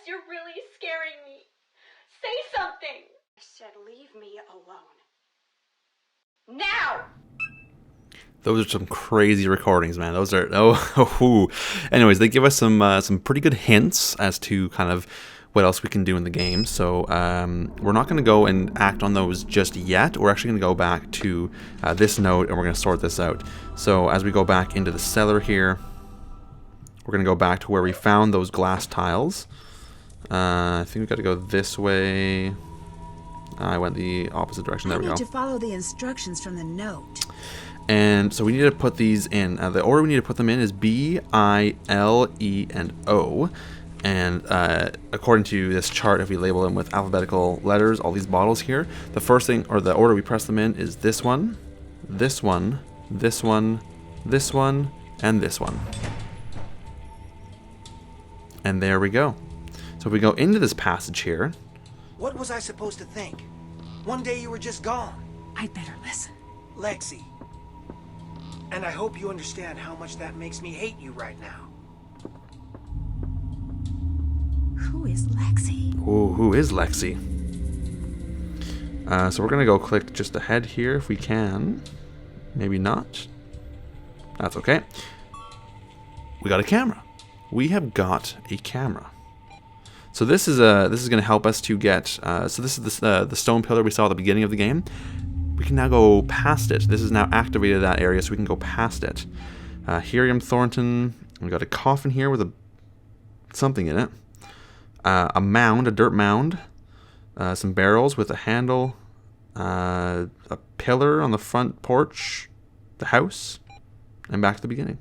you're really scaring me. Say something. I said leave me alone. Now! Those are some crazy recordings, man. Those are Anyways, they give us some pretty good hints as to kind of what else we can do in the game. So we're not going to go and act on those just yet. We're actually going to go back to this note and we're going to sort this out. So as we go back into the cellar here, we're going to go back to where we found those glass tiles. I think we've got to go this way. I went the opposite direction. There we go. I need to follow the instructions from the note. And so we need to put these in. The order we need to put them in is B, I, L, E, and O. And according to this chart, if we label them with alphabetical letters, all these bottles here, the first thing, or the order we press them in, is this one, this one, this one, this one, and this one. And there we go. So if we go into this passage here. What was I supposed to think? One day you were just gone. I'd better listen. Lexi. And I hope you understand how much that makes me hate you right now. Who is Lexi? Ooh, who is Lexi? So we're going to go click just ahead here if we can. Maybe not. That's okay. We got a camera. We have got a camera. So this is going to help us to get. So this is the stone pillar we saw at the beginning of the game. We can now go past it. This has now activated that area, so we can go past it. Helium Thornton. We got a coffin here with something in it. A mound, a dirt mound. Some barrels with a handle. A pillar on the front porch. The house. And back to the beginning.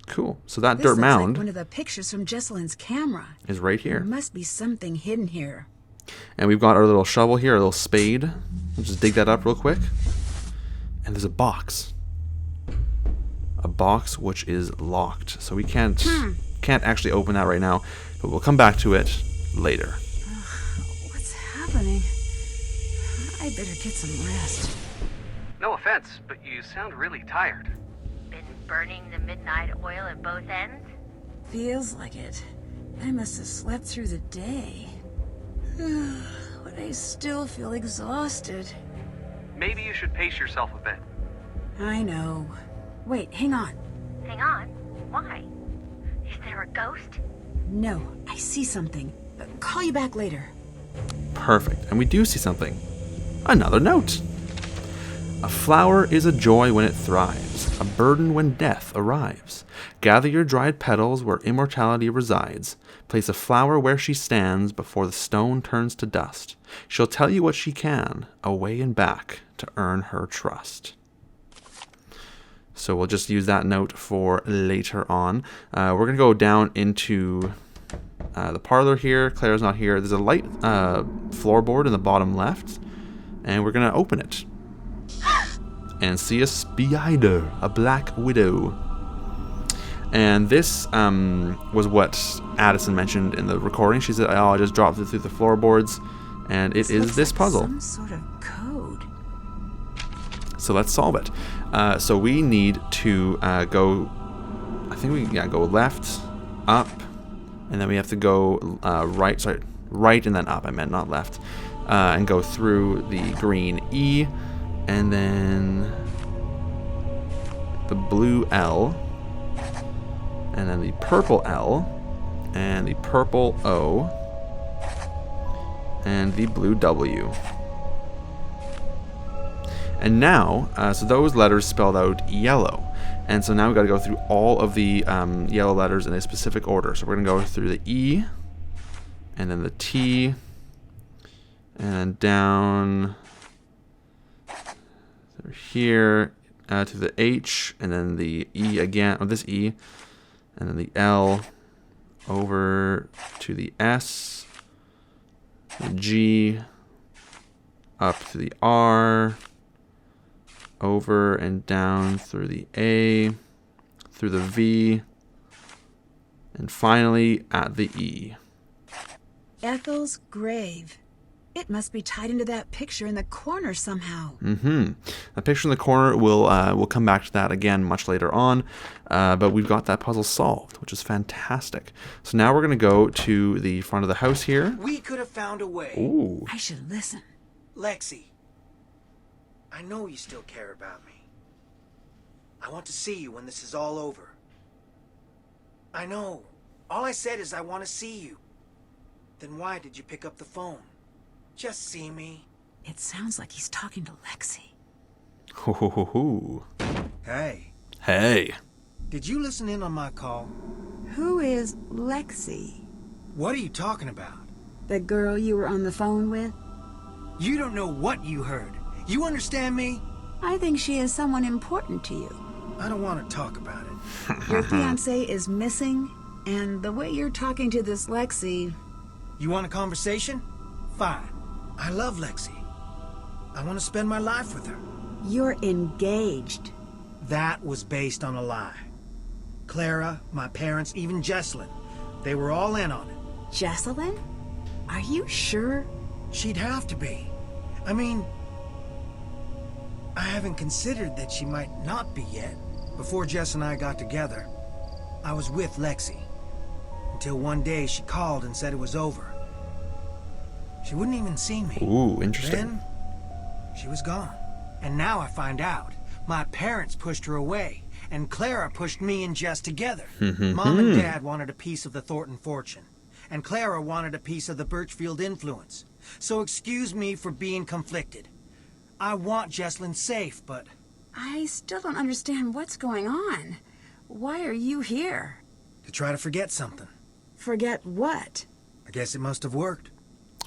Cool. So that dirt mound, like one of the pictures from Jessalyn's camera, is right here. There must be something hidden here. And we've got our little shovel here, our little spade. We'll just dig that up real quick. And there's a box. A box which is locked. So we can't actually open that right now, but we'll come back to it later. What's happening? I better get some rest. No offense, but you sound really tired. Been burning the midnight oil at both ends? Feels like it. I must have slept through the day. But I still feel exhausted. Maybe you should pace yourself a bit. I know. Wait, hang on. Hang on? Why? Is there a ghost? No, I see something. Call you back later. Perfect. And we do see something. Another note. A flower is a joy when it thrives, a burden when death arrives. Gather your dried petals where immortality resides. Place a flower where she stands before the stone turns to dust. She'll tell you what she can, away and back, to earn her trust. So we'll just use that note for later on. We're going to go down into the parlor here. Claire's not here. There's a light floorboard in the bottom left, and we're going to open it. And see a spider, a black widow. And this was what Addison mentioned in the recording. She said, oh, I just dropped it through the floorboards. And it is this puzzle. Some sort of code. So let's solve it. So we need to go, I think we go left, up, and then we have to go right and then up. I meant not left. And go through the green E. And then the blue L, and then the purple L, and the purple O, and the blue W. And now, so those letters spelled out yellow. And so now we've got to go through all of the yellow letters in a specific order. So we're going to go through the E, and then the T, and then down here to the H, and then the E again, this E, and then the L, over to the S, the G, up to the R, over and down through the A, through the V, and finally at the E. Ethel's grave. It must be tied into that picture in the corner somehow. The picture in the corner, we'll come back to that again much later on. But we've got that puzzle solved, which is fantastic. So now we're going to go to the front of the house here. We could have found a way. Ooh. I should listen. Lexi, I know you still care about me. I want to see you when this is all over. I know. All I said is I want to see you. Then why did you pick up the phone? Just see me. It sounds like he's talking to Lexi. Ho, ho, ho, ho. Hey, Hey. did you listen in on my call? Who is Lexi? What are you talking about? The girl you were on the phone with? You don't know what you heard. You understand me? I think she is someone important to you. I don't want to talk about it. Your fiancé is missing, and the way you're talking to this Lexi... You want a conversation? Fine. I love Lexi. I want to spend my life with her. You're engaged. That was based on a lie. Clara, my parents, even Jessalyn, they were all in on it. Jessalyn? Are you sure? She'd have to be. I mean, I haven't considered that she might not be yet. Before Jess and I got together, I was with Lexi. Until one day she called and said it was over. She wouldn't even see me. Ooh, interesting. Then, she was gone. And now I find out. My parents pushed her away, and Clara pushed me and Jess together. Mom and Dad wanted a piece of the Thornton fortune, and Clara wanted a piece of the Birchfield influence. So excuse me for being conflicted. I want Jessalyn safe, but... I still don't understand what's going on. Why are you here? to try to forget something. Forget what? I guess it must have worked.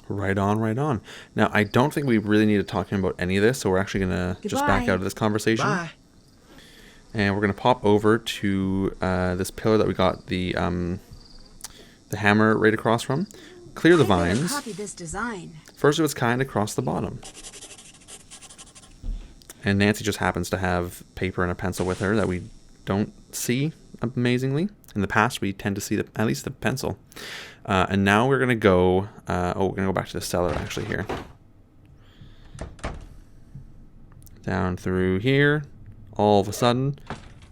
Right on, right on. Now, I don't think we really need to talk about any of this, so we're actually going to just back out of this conversation. Bye. And we're going to pop over to this pillar that we got the hammer right across from. Clear the vines. Copy this design. First of its kind across the bottom. And Nancy just happens to have paper and a pencil with her that we don't see, amazingly. In the past, we tend to see at least the pencil. And now we're going to go... we're going to go back to the cellar, actually, here. Down through here. All of a sudden,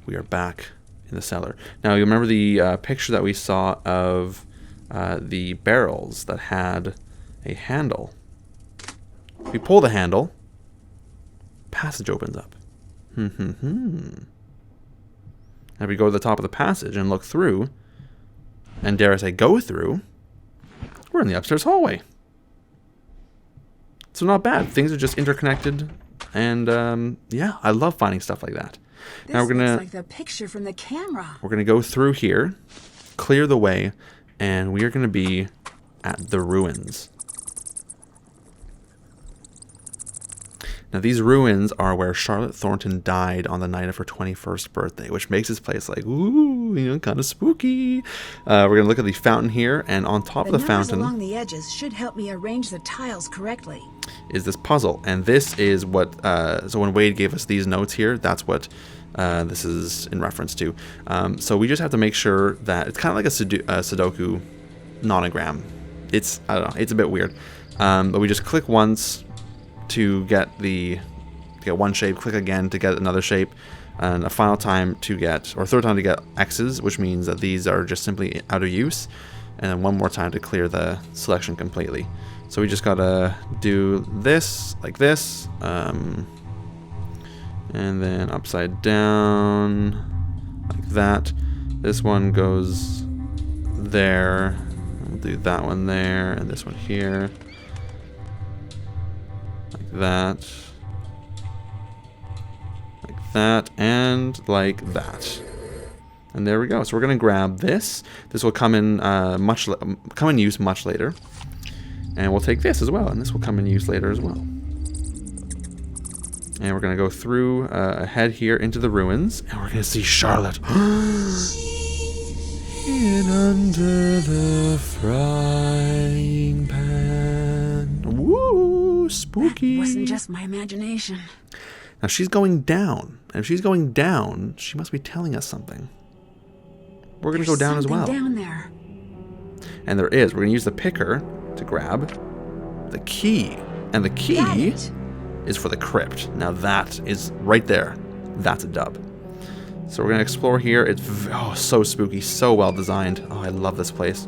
we are back in the cellar. Now, you remember the picture that we saw of the barrels that had a handle. If we pull the handle, passage opens up. And we go to the top of the passage and look through, and dare I say go through, we're in the upstairs hallway. So not bad. Things are just interconnected, and yeah, I love finding stuff like that. This now we're gonna looks like the picture from the camera. We're gonna go through here, clear the way, and we are gonna be at the ruins. Now, these ruins are where Charlotte Thornton died on the night of her 21st birthday, which makes this place like, ooh, you know, kind of spooky. We're going to look at the fountain here, and on top of the fountain along the edges should help me arrange the tiles correctly. Is this puzzle. And this is what, so when Wade gave us these notes here, that's what this is in reference to. So we just have to make sure that it's kind of like a Sudoku nonogram. It's, I don't know, it's a bit weird. But we just click once to get one shape, click again to get another shape, and a final time to get, or third time to get X's, which means that these are just simply out of use, and then one more time to clear the selection completely. So we just gotta do this, like this, and then upside down, like that. This one goes there, we'll do that one there, and this one here. That, like that, and like that, and there we go. So we're gonna grab this. This will come in come in use much later, and we'll take this as well, and this will come in use later as well. And we're gonna go through ahead here into the ruins, and we're gonna see Charlotte in under the frying pan. Woo! Spooky. That wasn't just my imagination. Now she's going down. And if she's going down, she must be telling us something. We're going to go down as well. Down there. And there is. We're going to use the picker to grab the key. And the Got key it. is for the crypt. Now that is right there. That's a dub. So we're going to explore here. It's so spooky, so well designed. Oh, I love this place.